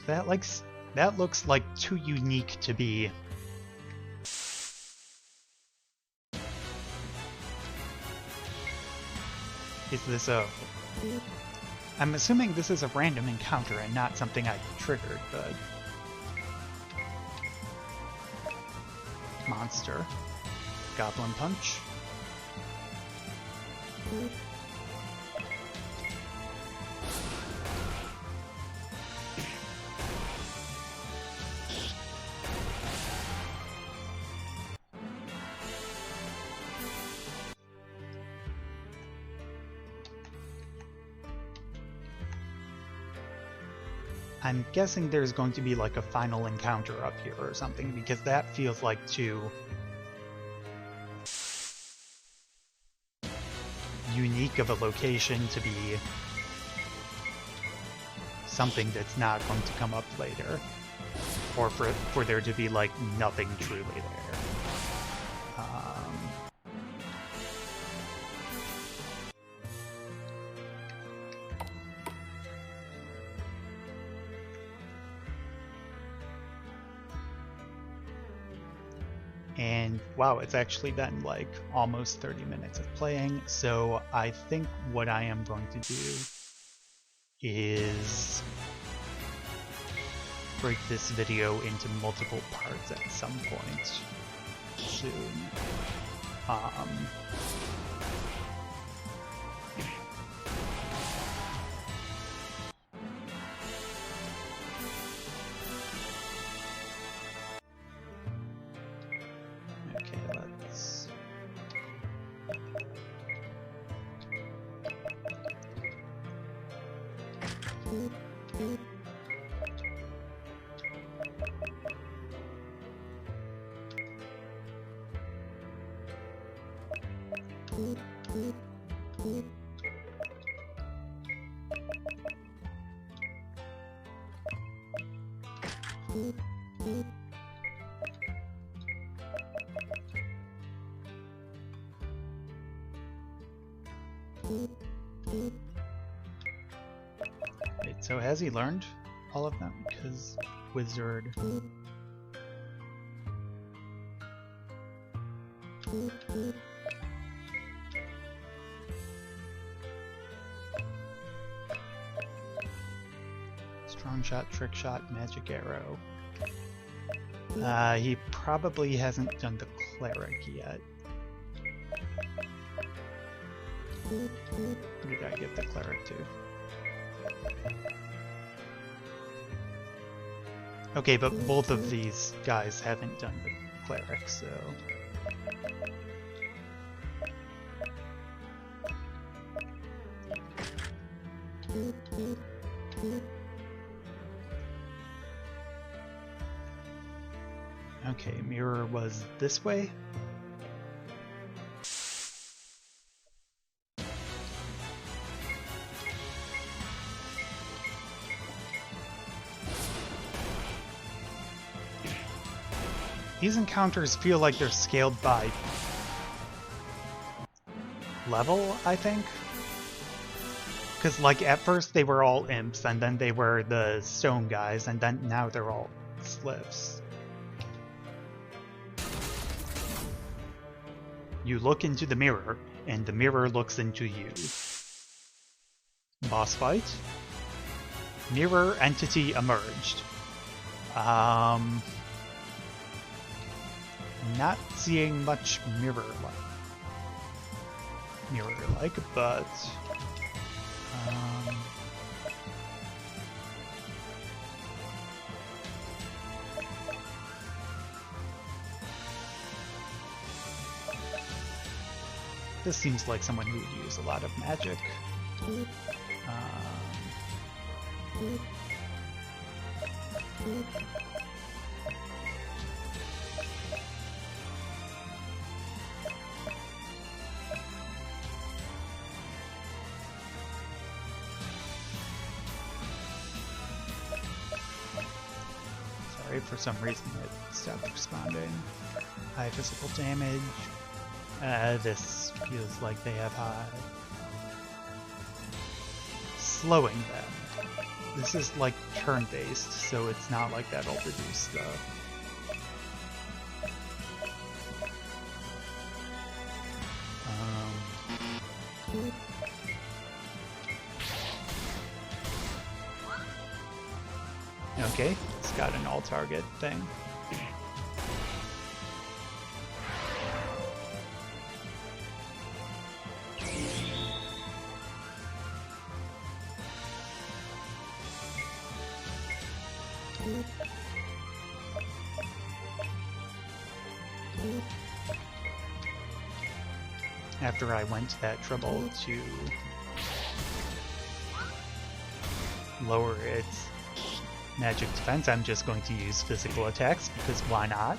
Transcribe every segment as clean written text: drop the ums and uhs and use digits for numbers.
That looks like too unique to be. Is this a... I'm assuming this is a random encounter and not something I triggered, but... Monster. Goblin Punch. I'm guessing there's going to be like a final encounter up here or something, because that feels like too unique of a location to be something that's not going to come up later, or for there to be like nothing truly there. And wow, it's actually been like almost 30 minutes of playing, so I think what I am going to do is break this video into multiple parts at some point soon. Wait, so has he learned all of them? Because wizard... Strong shot, trick shot, magic arrow. He probably hasn't done the cleric yet. Who did I give the cleric to? Okay, but both of these guys haven't done the cleric, so... Okay, mirror was this way? These encounters feel like they're scaled by level, I think. Because, like, at first they were all imps, and then they were the stone guys, and then now they're all slips. You look into the mirror, and the mirror looks into you. Boss fight. Mirror entity emerged. Not seeing much mirror-like, but... This seems like someone who would use a lot of magic. Sorry, for some reason it stopped responding. High physical damage. This feels like they have high. Slowing them. this is like turn-based, so it's not like that'll reduce the... Okay, it's got an all-target thing. After I went to that trouble to lower its magic defense, I'm just going to use physical attacks, because why not?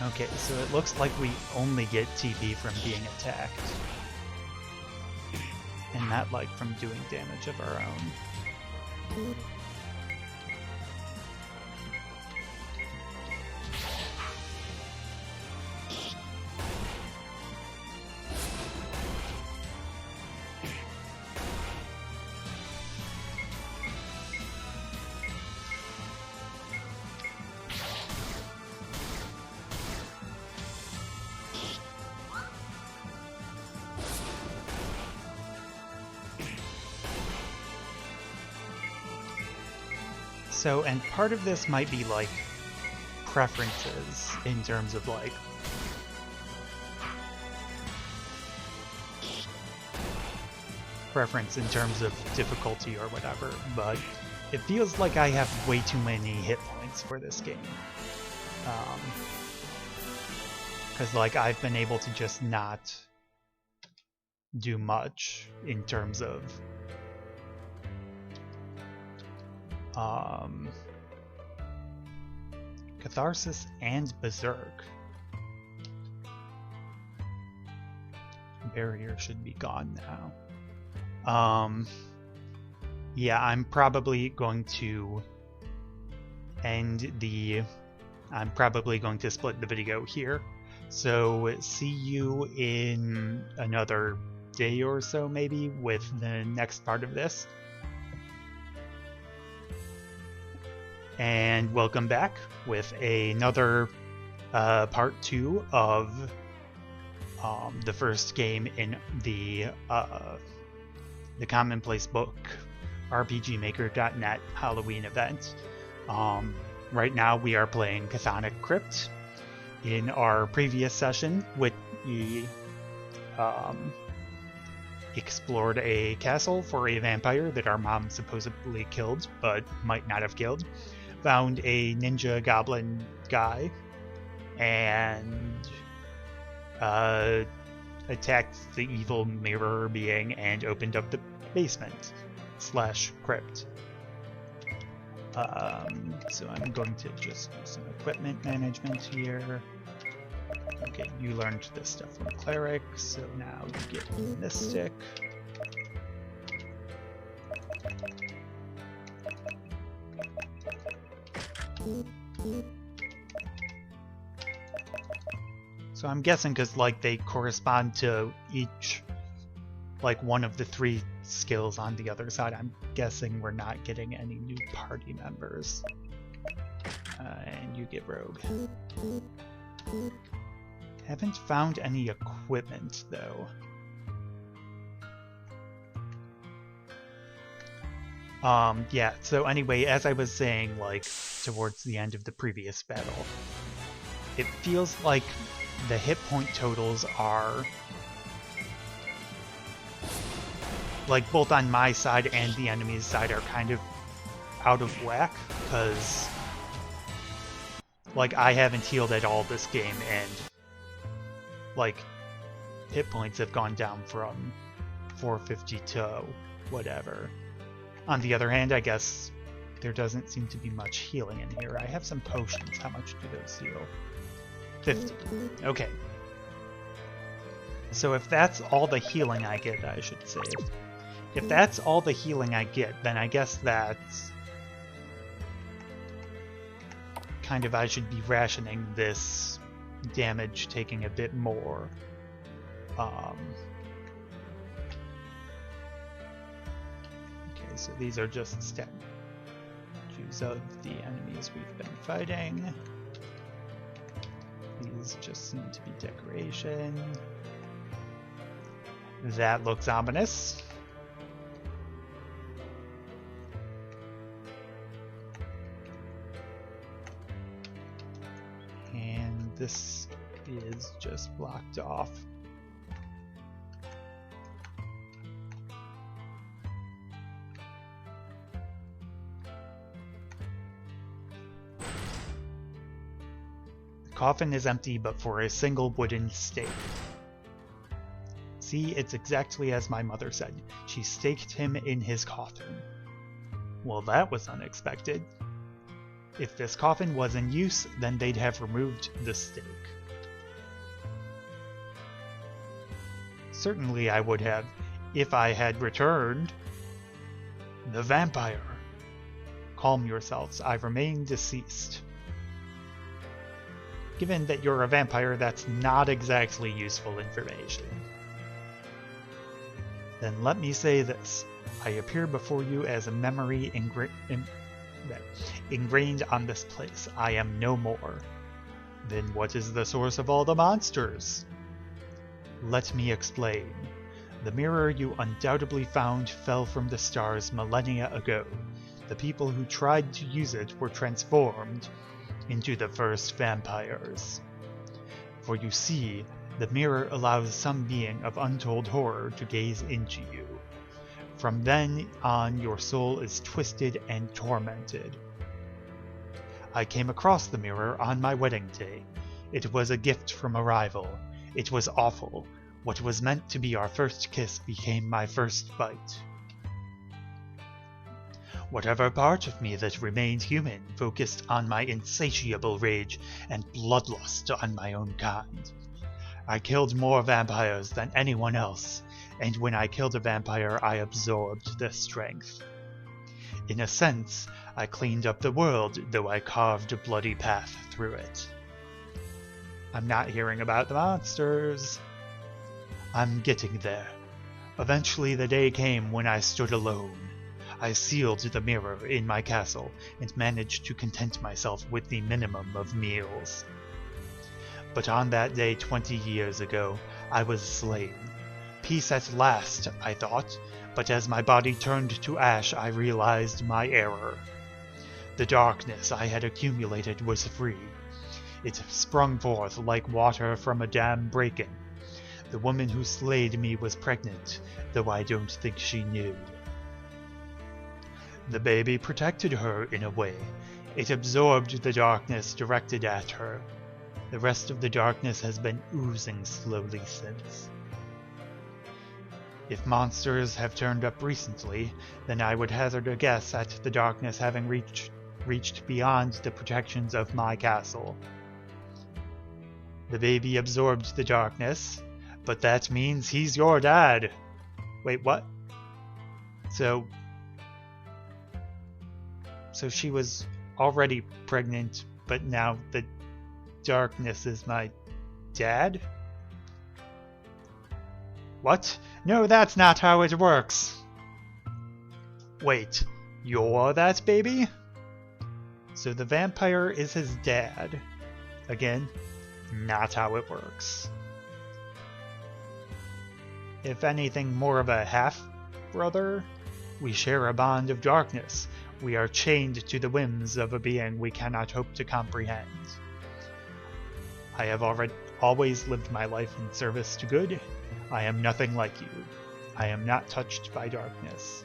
Okay, so it looks like we only get TP from being attacked. And not like from doing damage of our own. So, and part of this might be like preferences in terms of like preference in terms of difficulty or whatever, but it feels like I have way too many hit points for this game. Because like I've been able to just not do much in terms of Catharsis and Berserk. Barrier should be gone now. Yeah, I'm probably going to I'm probably going to split the video here. So see you in another day or so maybe with the next part of this. And welcome back with another part 2 of the first game in the Commonplace Book RPGmaker.net Halloween event. Right now we are playing Cthonic Crypt. In our previous session, we explored a castle for a vampire that our mom supposedly killed, but might not have killed. Found a ninja goblin guy, and attacked the evil mirror being and opened up the basement / crypt. So I'm going to just do some equipment management here. Okay, you learned this stuff from Cleric, so now you get Mystic. So I'm guessing because like they correspond to each, like one of the 3 skills on the other side, I'm guessing we're not getting any new party members. And you get Rogue. Haven't found any equipment though. Yeah, so anyway, as I was saying, like, towards the end of the previous battle, it feels like the hit point totals are like both on my side and the enemy's side are kind of out of whack, because like I haven't healed at all this game, and like hit points have gone down from 450 to whatever. On the other hand, I guess there doesn't seem to be much healing in here. I have some potions. How much do those heal? 50. Okay. So if that's all the healing I get, I should save. If that's all the healing I get, then I guess that's kind of I should be rationing this damage, taking a bit more. Okay, so these are just statues of the enemies we've been fighting. These just seem to be decoration. That looks ominous. And this is just blocked off. The coffin is empty but for a single wooden stake. See, it's exactly as my mother said. She staked him in his coffin. Well, that was unexpected. If this coffin was in use, then they'd have removed the stake. Certainly I would have, if I had returned. The vampire. Calm yourselves, I remain deceased. Given that you're a vampire, that's not exactly useful information. Then let me say this. I appear before you as a memory ingrained on this place. I am no more. Then what is the source of all the monsters? Let me explain. The mirror you undoubtedly found fell from the stars millennia ago. The people who tried to use it were transformed into the first vampires. For you see, the mirror allows some being of untold horror to gaze into you. From then on, your soul is twisted and tormented. I came across the mirror on my wedding day. It was a gift from a rival. It was awful. What was meant to be our first kiss became my first bite. Whatever part of me that remained human focused on my insatiable rage and bloodlust on my own kind. I killed more vampires than anyone else, and when I killed a vampire, I absorbed their strength. In a sense, I cleaned up the world, though I carved a bloody path through it. I'm not hearing about the monsters. I'm getting there. Eventually the day came when I stood alone. I sealed the mirror in my castle and managed to content myself with the minimum of meals. But on that day 20 years ago, I was slain. Peace at last, I thought, but as my body turned to ash, I realized my error. The darkness I had accumulated was free. It sprung forth like water from a dam breaking. The woman who slayed me was pregnant, though I don't think she knew. The baby protected her in a way. It absorbed the darkness directed at her. The rest of the darkness has been oozing slowly since. If monsters have turned up recently, then I would hazard a guess at the darkness having reached beyond the protections of my castle. The baby absorbed the darkness, but that means he's your dad. Wait, what? So she was already pregnant, but now the darkness is my dad? What? No, that's not how it works. Wait, you're that baby? So the vampire is his dad. Again, not how it works. If anything, more of a half-brother? We share a bond of darkness. We are chained to the whims of a being we cannot hope to comprehend. I have always lived my life in service to good. I am nothing like you. I am not touched by darkness.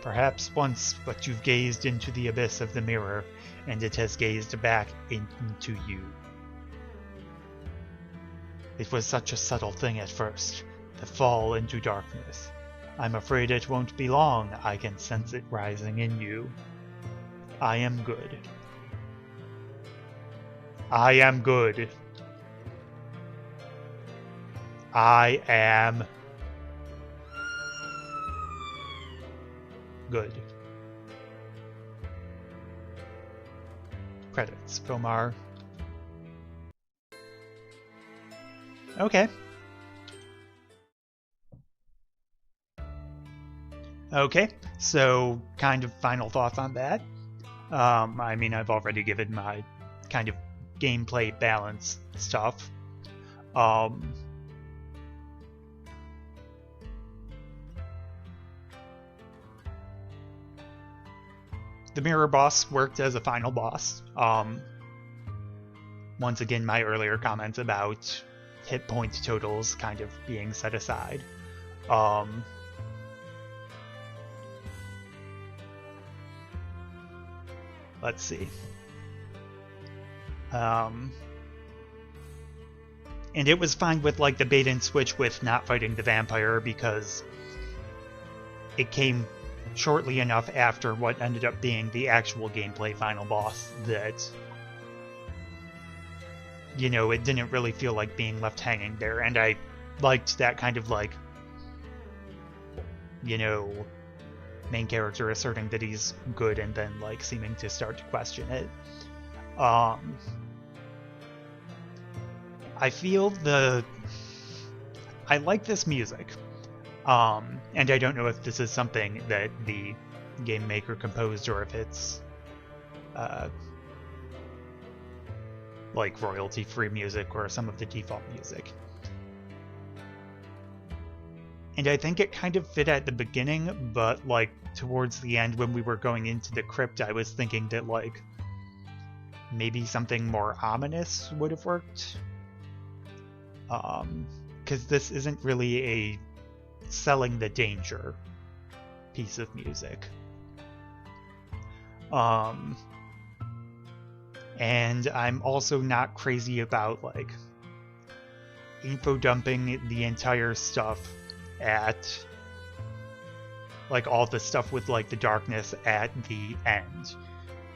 Perhaps once, but you've gazed into the abyss of the mirror, and it has gazed back into you. It was such a subtle thing at first, the fall into darkness. I'm afraid it won't be long. I can sense it rising in you. I am good. I am good. I am good. Credits. Filmar. Okay. Okay, so kind of final thoughts on that. I mean, I've already given my kind of gameplay balance stuff. The mirror boss worked as a final boss. Once again, my earlier comments about hit point totals kind of being set aside. Let's see. And it was fine with like the bait and switch with not fighting the vampire because it came shortly enough after what ended up being the actual gameplay final boss that, you know, it didn't really feel like being left hanging there. And I liked that kind of like, you know, main character asserting that he's good and then like seeming to start to question it. I feel I like this music. And I don't know if this is something that the game maker composed or if it's like royalty-free music or some of the default music. And I think it kind of fit at the beginning, but like towards the end when we were going into the crypt, I was thinking that like maybe something more ominous would have worked. Because this isn't really a selling the danger piece of music. And I'm also not crazy about like info dumping the entire stuff at like all the stuff with like the darkness at the end.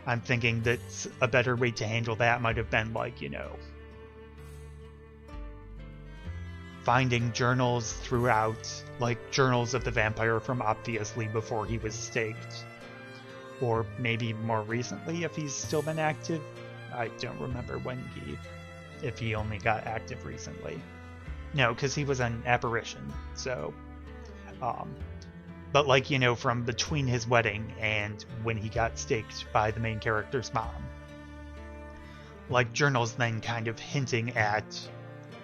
I'm thinking that a better way to handle that might have been like, you know, finding journals throughout, like journals of the vampire from obviously before he was staked, or maybe more recently if he's still been active. I don't remember if he only got active recently. No, because he was an apparition, so but like, you know, from between his wedding and when he got staked by the main character's mom, like journals then kind of hinting at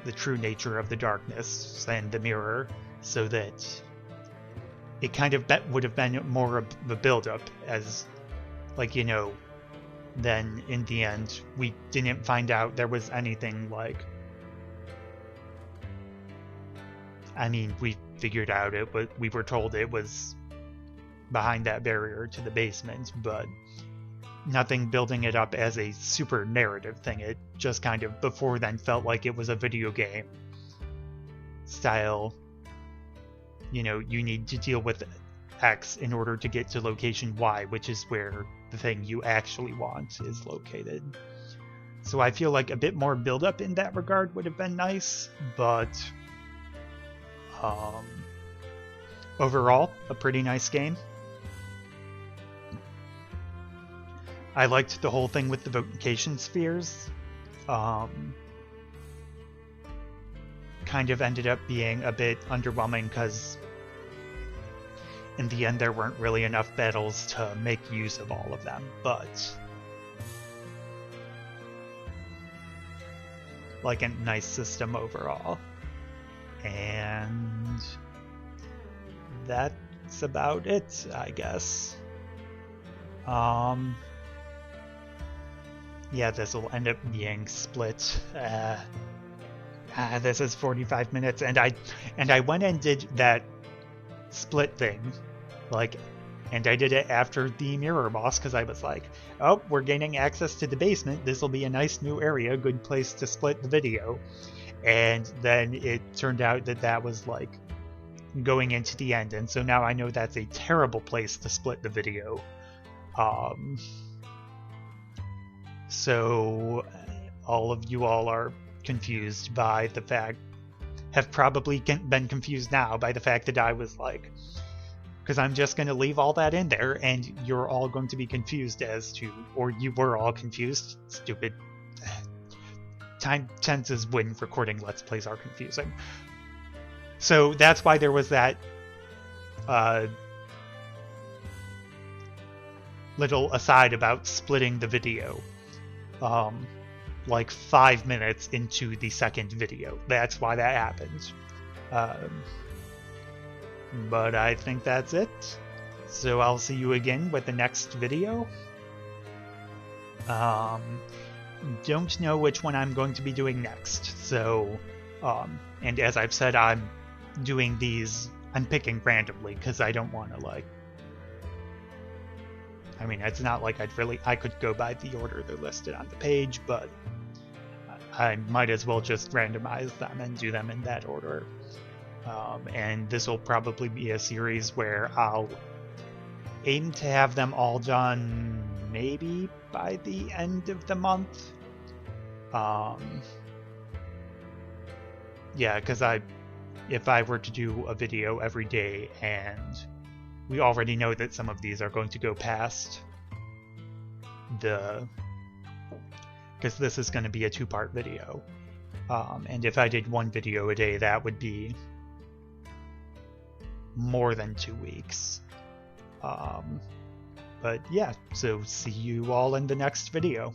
the true nature of the darkness and the mirror, so that it kind of would have been more of a build-up as, like, you know, then in the end we didn't find out there was anything like, I mean, we figured out we were told it was behind that barrier to the basement, but nothing building it up as a super narrative thing. It just kind of before then felt like it was a video game style, you know, you need to deal with X in order to get to location Y, which is where the thing you actually want is located. So I feel like a bit more build up in that regard would have been nice, but overall, a pretty nice game. I liked the whole thing with the vocation spheres. Kind of ended up being a bit underwhelming because in the end there weren't really enough battles to make use of all of them, but like a nice system overall. And that's about it, I guess. Yeah, this will end up being split this is 45 minutes, and I went and did that split thing, like, and I did it after the mirror boss, because I was like, oh, we're gaining access to the basement, this will be a nice new area, good place to split the video. And then it turned out that that was like going into the end, and so now I know that's a terrible place to split the video. So all of you all are confused by the fact, have probably been confused now by the fact that I was like, because I'm just going to leave all that in there, and you're all going to be confused as to, or you were all confused, stupid. Time tenses when recording Let's Plays are confusing. So that's why there was that little aside about splitting the video. Like 5 minutes into the second video. That's why that happened. But I think that's it. So I'll see you again with the next video. Don't know which one I'm going to be doing next. So, and as I've said, I'm doing these, I'm picking randomly because I don't want to like, I mean, it's not like I could go by the order they're listed on the page, but I might as well just randomize them and do them in that order. And this will probably be a series where I'll aim to have them all done maybe by the end of the month. Yeah, because if I were to do a video every day, and we already know that some of these are going to go past the, because this is going to be a 2-part video, and if I did 1 video a day, that would be more than 2 weeks. But yeah, so see you all in the next video.